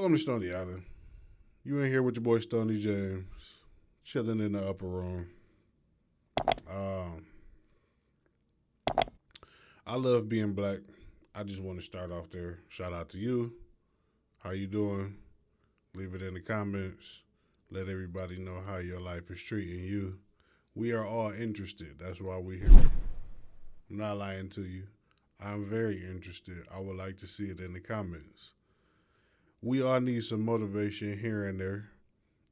Welcome to Stony Island. You in here with your boy Stony James, chilling in the upper room. Um, I love being black. I just want to start off there. Shout out to you. How you doing? Leave it in the comments. Let everybody know how your life is treating you. We are all interested. That's why we're here. I'm not lying to you. I'm very interested. I would like to see it in the comments. We all need some motivation here and there.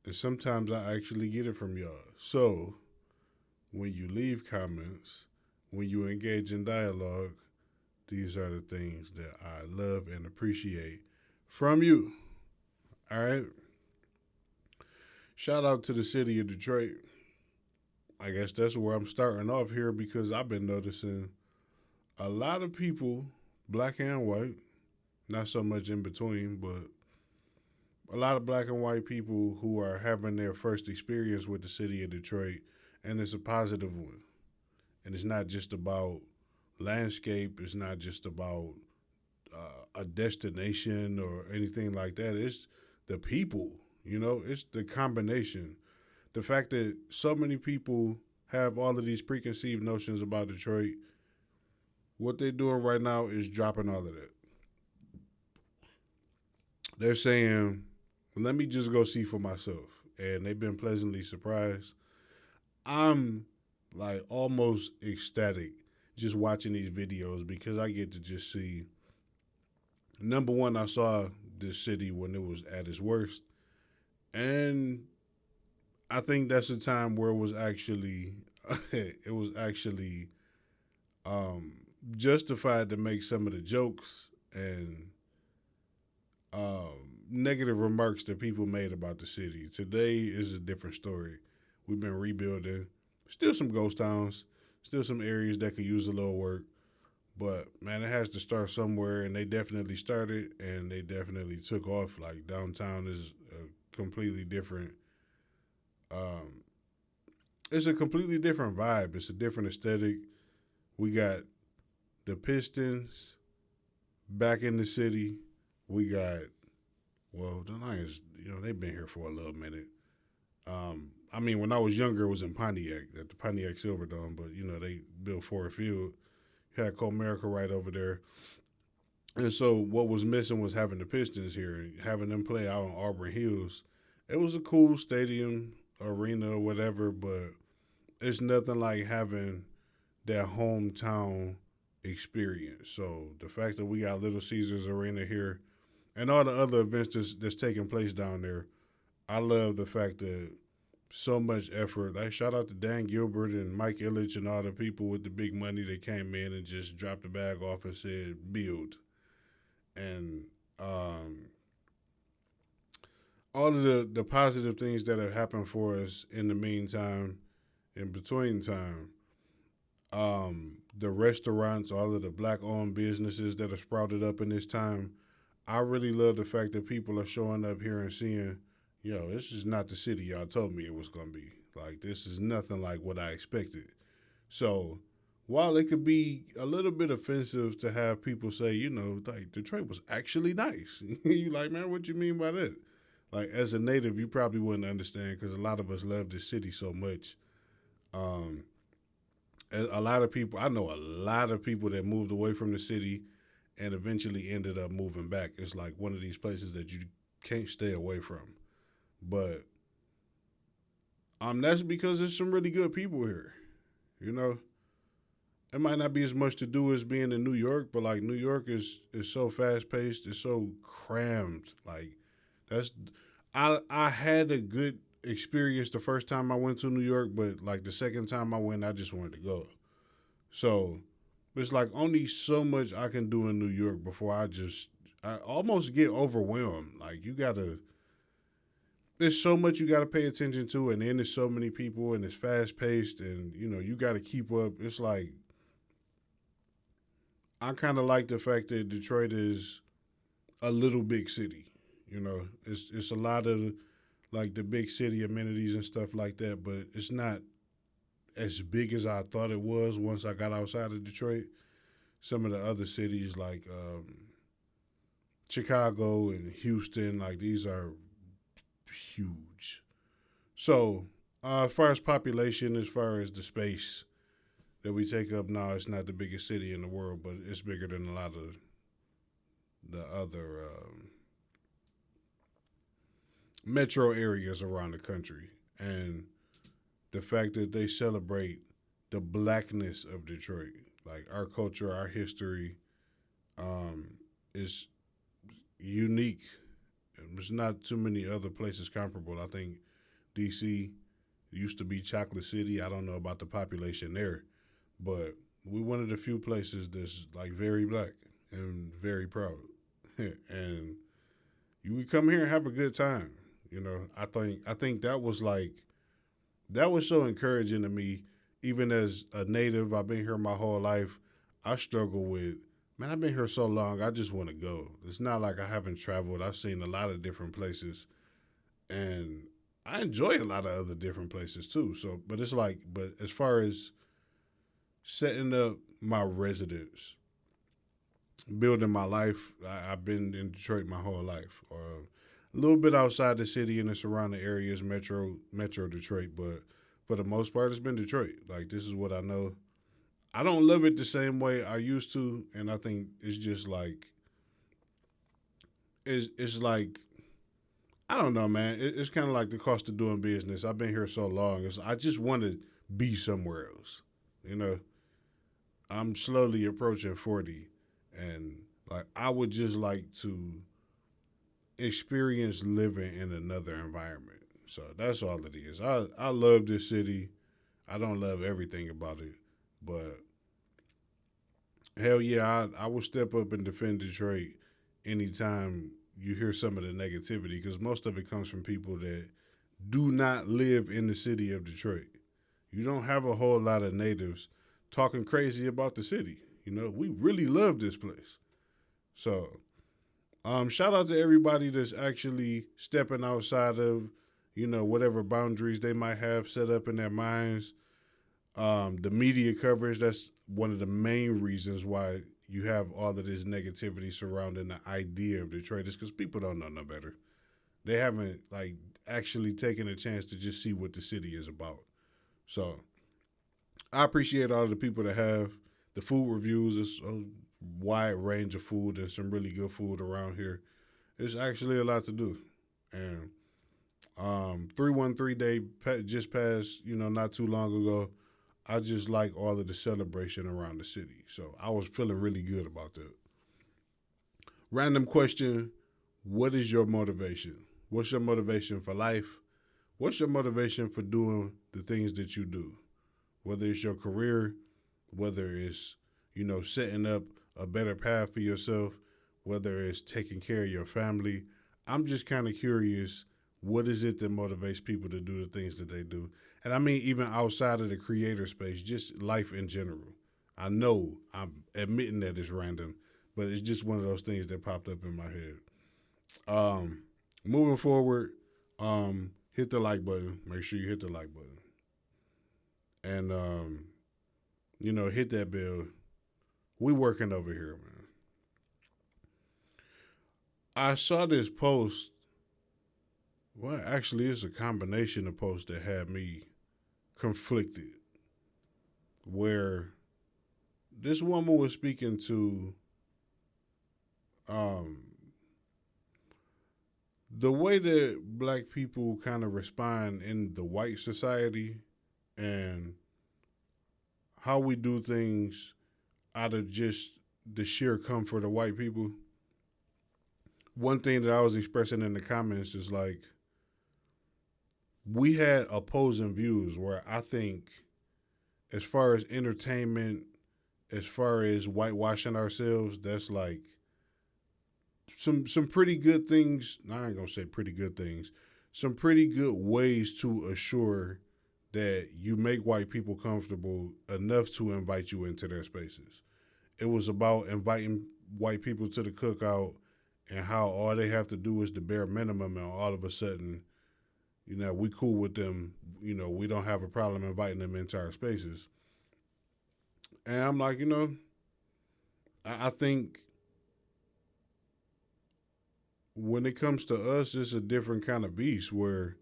And sometimes I actually get it from y'all. So when you leave comments, when you engage in dialogue, these are the things that I love and appreciate from you. All right. Shout out to the city of Detroit. I guess that's where I'm starting off here because I've been noticing a lot of people, black and white, not so much in between, but a lot of black and white people who are having their first experience with the city of Detroit, and it's a positive one. And it's not just about landscape, it's not just about a destination or anything like that. It's the people, it's the combination. The fact that so many people have all of these preconceived notions about Detroit, what they're doing right now is dropping all of that. They're saying, let me just go see for myself. And they've been pleasantly surprised. I'm like almost ecstatic just watching these videos because I get to just see. Number one, I saw this city when it was at its worst. And I think that's a time where it was actually um, justified to make some of the jokes and negative remarks that people made about the city. Today is a different story. We've been rebuilding. Still some ghost towns. Still some areas that could use a little work. But, man, it has to start somewhere, and they definitely started, and they definitely took off. Like, downtown is a completely different um, it's a completely different vibe. It's a different aesthetic. We got the Pistons back in the city. We got, well, the Lions, they've been here for a little minute. When I was younger, it was in Pontiac, at the Pontiac Silverdome, but, they built Ford Field. You had Comerica right over there. And so what was missing was having the Pistons here and having them play out on Auburn Hills. It was a cool stadium, arena, or whatever, but it's nothing like having that hometown experience. So the fact that we got Little Caesars Arena here and all the other events that's taking place down there, I love the fact that so much effort. I shout out to Dan Gilbert and Mike Ilitch and all the people with the big money that came in and just dropped the bag off and said, build. And all of the positive things that have happened for us in the meantime, in between time, the restaurants, all of the black-owned businesses that have sprouted up in this time, I really love the fact that people are showing up here and seeing, this is not the city y'all told me it was going to be. Like, this is nothing like what I expected. So, while it could be a little bit offensive to have people say, like, Detroit was actually nice. You like, man, what you mean by that? Like, as a native, you probably wouldn't understand because a lot of us love this city so much. A lot of people, I know a lot of people that moved away from the city and eventually ended up moving back. It's like one of these places that you can't stay away from. But that's because there's some really good people here. It might not be as much to do as being in New York, but like New York is so fast paced, it's so crammed. Like I had a good experience the first time I went to New York, but like the second time I went, I just wanted to go. So it's like only so much I can do in New York before I almost get overwhelmed. Like there's so much you gotta pay attention to, and then there's so many people, and it's fast paced, and you gotta keep up. It's like I kind of like the fact that Detroit is a little big city. It's a lot of like the big city amenities and stuff like that, but it's not as big as I thought it was once I got outside of Detroit. Some of the other cities like Chicago and Houston, like these are huge. So, as far as population, as far as the space that we take up now, it's not the biggest city in the world, but it's bigger than a lot of the other metro areas around the country. And the fact that they celebrate the blackness of Detroit, like our culture, our history, is unique. There's not too many other places comparable. I think DC used to be Chocolate City. I don't know about the population there, but we one of the few places that's like very black and very proud. And you can come here and have a good time. I think that was so encouraging to me. Even as a native, I've been here my whole life. I struggle with, man, I've been here so long. I just want to go. It's not like I haven't traveled. I've seen a lot of different places, and I enjoy a lot of other different places too. So, but it's like, but as far as setting up my residence, building my life, I've been in Detroit my whole life, or a little bit outside the city and the surrounding areas, Metro Detroit, but for the most part, it's been Detroit. Like this is what I know. I don't love it the same way I used to, and I think it's just like it's like I don't know, man. It's kind of like the cost of doing business. I've been here so long. I just want to be somewhere else. You know, I'm slowly approaching 40, and like I would just like to experience living in another environment. So that's all it is. I love this city. I don't love everything about it, but hell yeah, I will step up and defend Detroit anytime you hear some of the negativity because most of it comes from people that do not live in the city of Detroit. You don't have a whole lot of natives talking crazy about the city. We really love this place. So, shout out to everybody that's actually stepping outside of, whatever boundaries they might have set up in their minds. The media coverage, that's one of the main reasons why you have all of this negativity surrounding the idea of Detroit is because people don't know no better. They haven't like actually taken a chance to just see what the city is about. So I appreciate all of the people that have the food reviews. It's a wide range of food and some really good food around here. It's actually a lot to do. And 313 day just passed, not too long ago. I just like all of the celebration around the city. So I was feeling really good about that. Random question. What is your motivation? What's your motivation for life? What's your motivation for doing the things that you do? Whether it's your career, whether it's, setting up a better path for yourself, whether it's taking care of your family. I'm just kind of curious, what is it that motivates people to do the things that they do? And I mean, even outside of the creator space, just life in general. I know I'm admitting that it's random, but it's just one of those things that popped up in my head. Moving forward, hit the like button. Make sure you hit the like button. And, hit that bell. We working over here, man. I saw this post. Well, actually, it's a combination of posts that had me conflicted. Where this woman was speaking to um, the way that black people kind of respond in the white society and how we do things out of just the sheer comfort of white people. One thing that I was expressing in the comments is like, we had opposing views where I think, as far as entertainment, as far as whitewashing ourselves, that's like some pretty good things. I ain't gonna say pretty good things. Some pretty good ways to assure that you make white people comfortable enough to invite you into their spaces. It was about inviting white people to the cookout and how all they have to do is the bare minimum, and all of a sudden, we cool with them. We don't have a problem inviting them into our spaces. And I'm like, I think when it comes to us, it's a different kind of beast where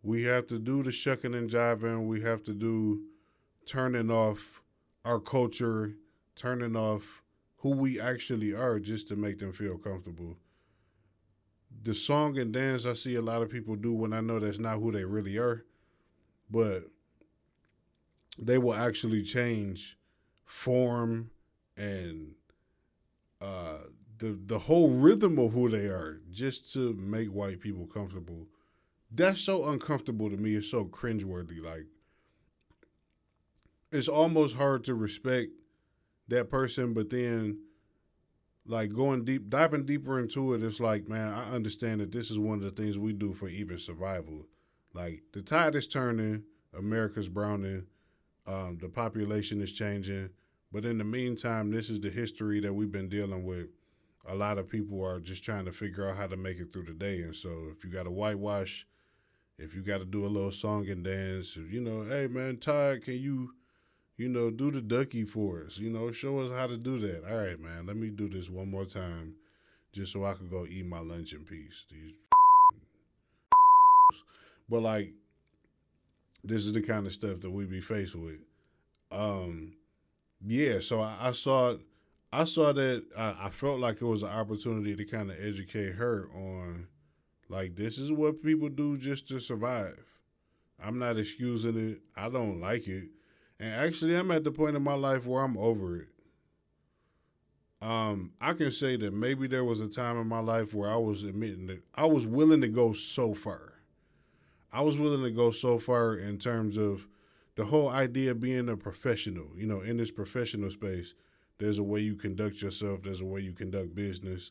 we have to do the shucking and jiving. We have to do turning off our culture, turning off who we actually are just to make them feel comfortable. The song and dance I see a lot of people do when I know that's not who they really are, but they will actually change form and uh, the whole rhythm of who they are just to make white people comfortable. That's so uncomfortable to me. It's so cringeworthy. Like it's almost hard to respect that person, but then like going deep, diving deeper into it, it's like, man, I understand that this is one of the things we do for even survival. Like the tide is turning, America's browning, the population is changing, but in the meantime, this is the history that we've been dealing with. A lot of people are just trying to figure out how to make it through the day, and so if you got to whitewash, if you got to do a little song and dance, hey man, Todd, can you do the ducky for us? Show us how to do that. All right, man, let me do this one more time just so I could go eat my lunch in peace. But like, this is the kind of stuff that we be faced with. Um, yeah, so I saw that I felt like it was an opportunity to kind of educate her on like this is what people do just to survive. I'm not excusing it. I don't like it. And actually, I'm at the point in my life where I'm over it. I can say that maybe there was a time in my life where I was admitting that I was willing to go so far. I was willing to go so far in terms of the whole idea of being a professional. In this professional space, there's a way you conduct yourself, there's a way you conduct business.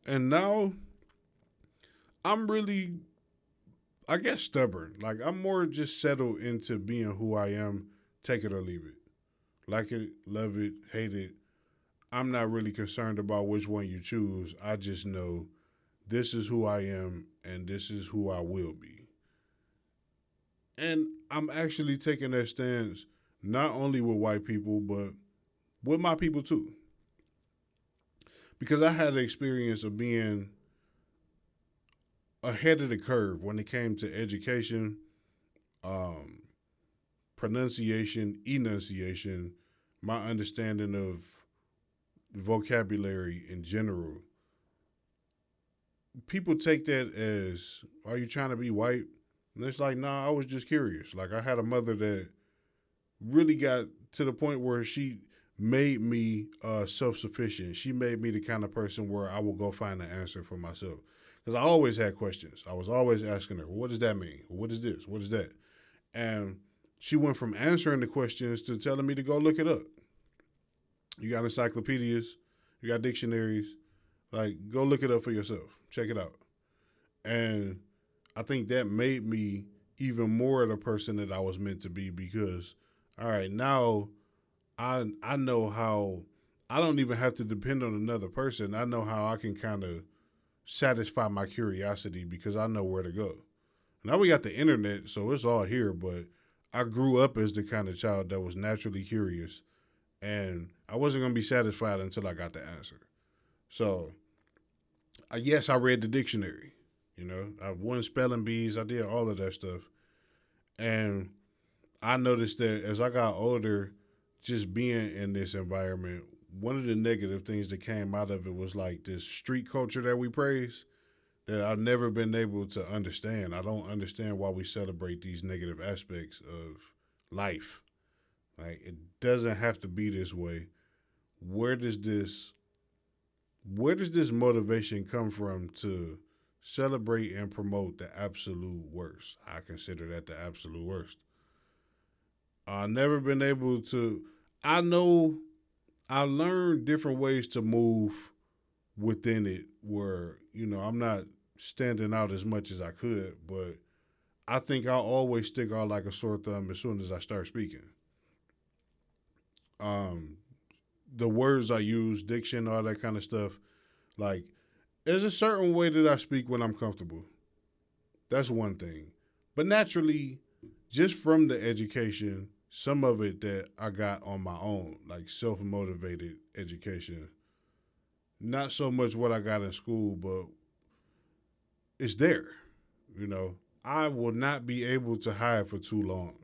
And now I'm really, I guess, stubborn. Like, I'm more just settled into being who I am, take it or leave it. Like it, love it, hate it. I'm not really concerned about which one you choose. I just know this is who I am and this is who I will be. And I'm actually taking that stance not only with white people, but with my people too. Because I had the experience of being ahead of the curve when it came to education, um, pronunciation, enunciation, my understanding of vocabulary in general. People take that as, are you trying to be white? And it's like, nah, I was just curious. Like, I had a mother that really got to the point where she made me self sufficient. She made me the kind of person where I will go find the answer for myself. Because I always had questions. I was always asking her, what does that mean? What is this? What is that? And she went from answering the questions to telling me to go look it up. You got encyclopedias, you got dictionaries. Like, go look it up for yourself. Check it out. And I think that made me even more the person that I was meant to be because, all right, now I know how I don't even have to depend on another person. I know how I can kind of satisfy my curiosity because I know where to go. Now we got the internet, so it's all here, but I grew up as the kind of child that was naturally curious and I wasn't going to be satisfied until I got the answer. So, yes, I read the dictionary. I won spelling bees. I did all of that stuff. And I noticed that as I got older, just being in this environment, one of the negative things that came out of it was like this street culture that we praise that I've never been able to understand. I don't understand why we celebrate these negative aspects of life. Like it doesn't have to be this way. Where does this where does this motivation come from to celebrate and promote the absolute worst? I consider that the absolute worst. I've never been able to. I know I learned different ways to move within it where, I'm not standing out as much as I could, but I think I'll always stick out like a sore thumb as soon as I start speaking. Um, the words I use, diction, all that kind of stuff, like, there's a certain way that I speak when I'm comfortable. That's one thing. But naturally, just from the education, some of it that I got on my own, like self motivated education, not so much what I got in school, but it's there. You know, I will not be able to hide for too long.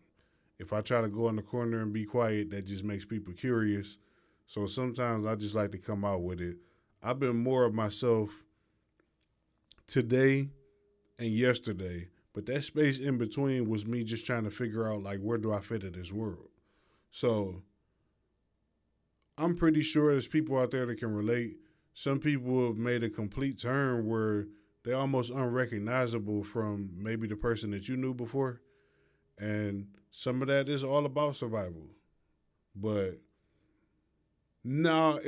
If I try to go in the corner and be quiet, that just makes people curious. So sometimes I just like to come out with it. I've been more of myself today and yesterday, but that space in between was me just trying to figure out like where do I fit in this world. So I'm pretty sure there's people out there that can relate. Some people have made a complete turn where they're almost unrecognizable from maybe the person that you knew before. And some of that is all about survival. But no,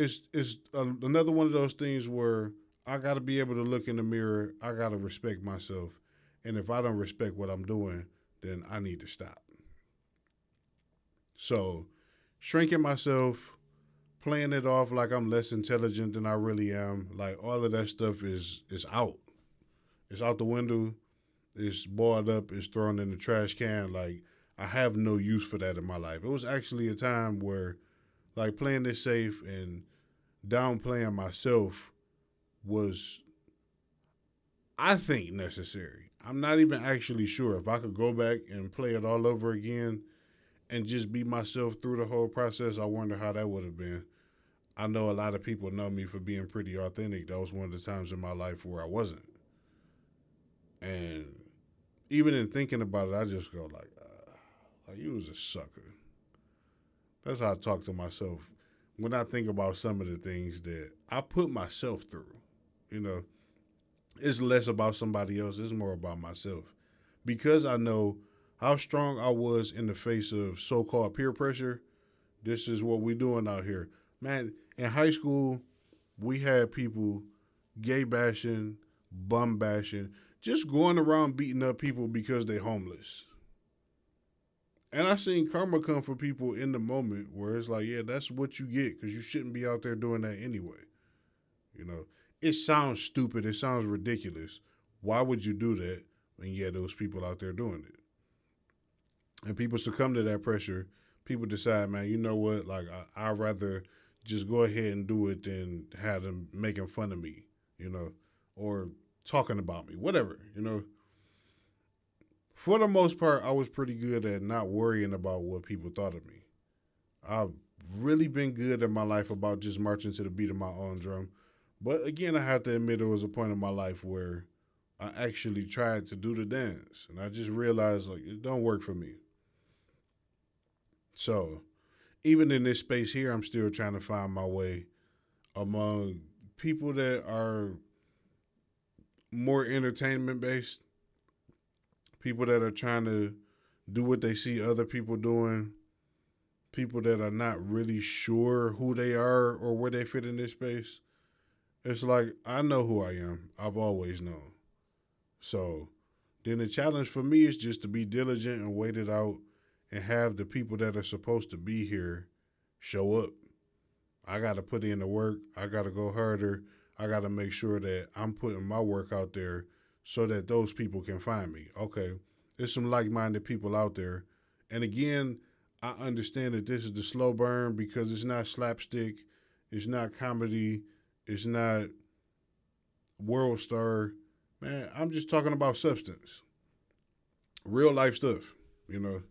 another one of those things where I got to be able to look in the mirror. I got to respect myself. And if I don't respect what I'm doing, then I need to stop. So shrinking myself, playing it off like I'm less intelligent than I really am, like all of that stuff is out. It's out the window. It's boiled up. It's thrown in the trash can. Like I have no use for that in my life. It was actually a time where, like, playing this safe and downplaying myself was, I think, necessary. I'm not even actually sure if I could go back and play it all over again and just be myself through the whole process. I wonder how that would have been. I know a lot of people know me for being pretty authentic. That was one of the times in my life where I wasn't. And even in thinking about it, I just go like you was a sucker. That's how I talk to myself when I think about some of the things that I put myself through. You know, it's less about somebody else. It's more about myself because I know how strong I was in the face of so-called peer pressure. This is what we doing out here, man. In high school, we had people gay bashing, bum bashing, just going around beating up people because they homeless. And I seen karma come for people in the moment where it's like, yeah, that's what you get because you shouldn't be out there doing that anyway. You know, it sounds stupid. It sounds ridiculous. Why would you do that when you had those people out there doing it? And people succumb to that pressure. People decide, man, you know what? Like, I'd rather just go ahead and do it than have them making fun of me, you know, or talking about me, whatever, you know. For the most part, I was pretty good at not worrying about what people thought of me. I've really been good in my life about just marching to the beat of my own drum. But again, I have to admit there was a point in my life where I actually tried to do the dance. And I just realized, like, it don't work for me. So even in this space here, I'm still trying to find my way among people that are more entertainment based, people that are trying to do what they see other people doing, people that are not really sure who they are or where they fit in this space. It's like, I know who I am. I've always known. So then the challenge for me is just to be diligent and wait it out and have the people that are supposed to be here show up. I got to put in the work. I got to go harder. I got to make sure that I'm putting my work out there so that those people can find me. Okay, there's some like-minded people out there. And again, I understand that this is the slow burn because it's not slapstick, it's not comedy, it's not world star. Man, I'm just talking about substance, real life stuff, you know,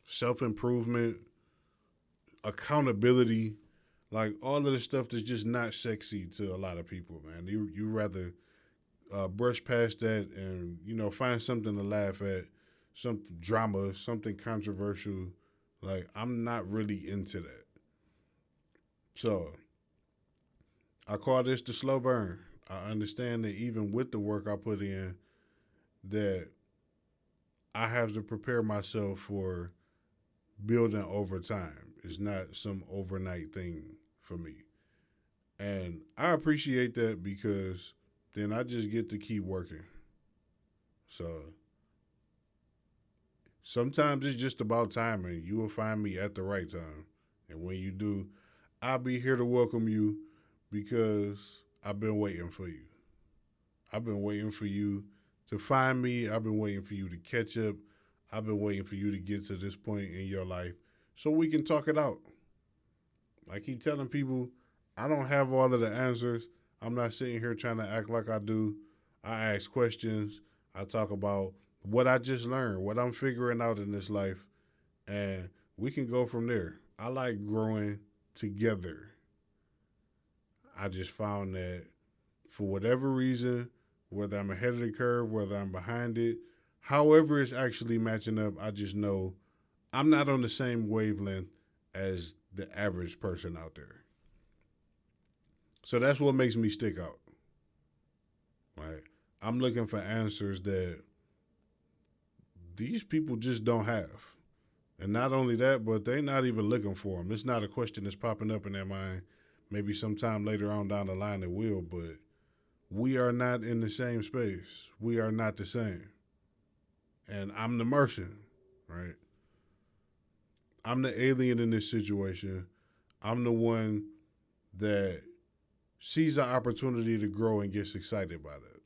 self-improvement, accountability, like all of the stuff that's just not sexy to a lot of people, man. You rather brush past that and find something to laugh at, some drama, something controversial. Like I'm not really into that. So I call this the slow burn. I understand that even with the work I put in, that I have to prepare myself for building over time. It's not some overnight thing for me. And I appreciate that because then I just get to keep working. So sometimes it's just about timing. You will find me at the right time. And when you do, I'll be here to welcome you because I've been waiting for you. I've been waiting for you to find me. I've been waiting for you to catch up. I've been waiting for you to get to this point in your life so we can talk it out. I keep telling people I don't have all of the answers. I'm not sitting here trying to act like I do. I ask questions. I talk about what I just learned, what I'm figuring out in this life, and we can go from there. I like growing together. I just found that for whatever reason, whether I'm ahead of the curve, whether I'm behind it, however it's actually matching up, I just know I'm not on the same wavelength as the average person out there. So that's what makes me stick out. Right? I'm looking for answers that these people just don't have. And not only that, but they're not even looking for them. It's not a question that's popping up in their mind. Maybe sometime later on down the line it will, but we are not in the same space. We are not the same. And I'm the Martian, right? I'm the alien in this situation. I'm the one that sees an opportunity to grow and gets excited by that.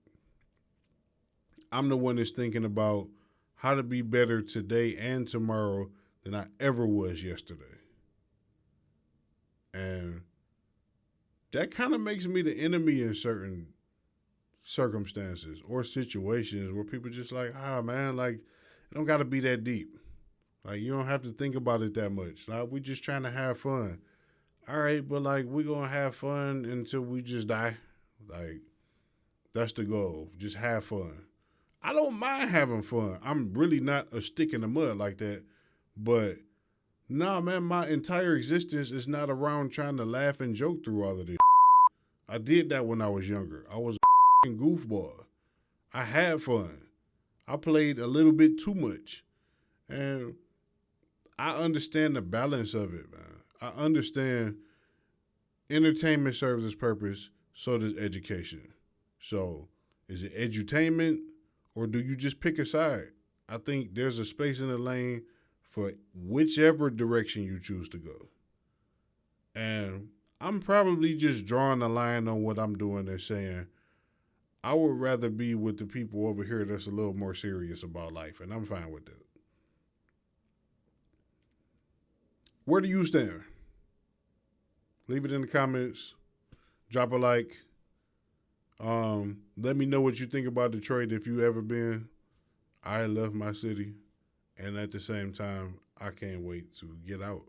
I'm the one that's thinking about how to be better today and tomorrow than I ever was yesterday. And that kind of makes me the enemy in certain circumstances or situations where people just like, man, like, it don't got to be that deep. Like, you don't have to think about it that much. Like, we just trying to have fun. All right, but like, we going to have fun until we just die. Like, that's the goal. Just have fun. I don't mind having fun. I'm really not a stick in the mud like that. But, nah, man, my entire existence is not around trying to laugh and joke through all of this. I did that when I was younger. I was a goofball. I had fun. I played a little bit too much. And I understand the balance of it, man. I understand entertainment serves its purpose, so does education. So, is it edutainment or do you just pick a side? I think there's a space in the lane for whichever direction you choose to go. And I'm probably just drawing a line on what I'm doing and saying, I would rather be with the people over here that's a little more serious about life, and I'm fine with that. Where do you stand? Leave it in the comments. Drop a like. Let me know what you think about Detroit if you ever been. I love my city. And at the same time, I can't wait to get out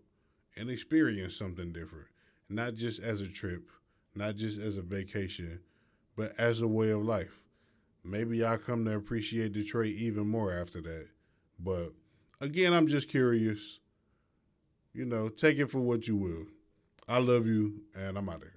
and experience something different. Not just as a trip, not just as a vacation, but as a way of life. Maybe I'll come to appreciate Detroit even more after that. But again, I'm just curious. Take it for what you will. I love you, and I'm out of here.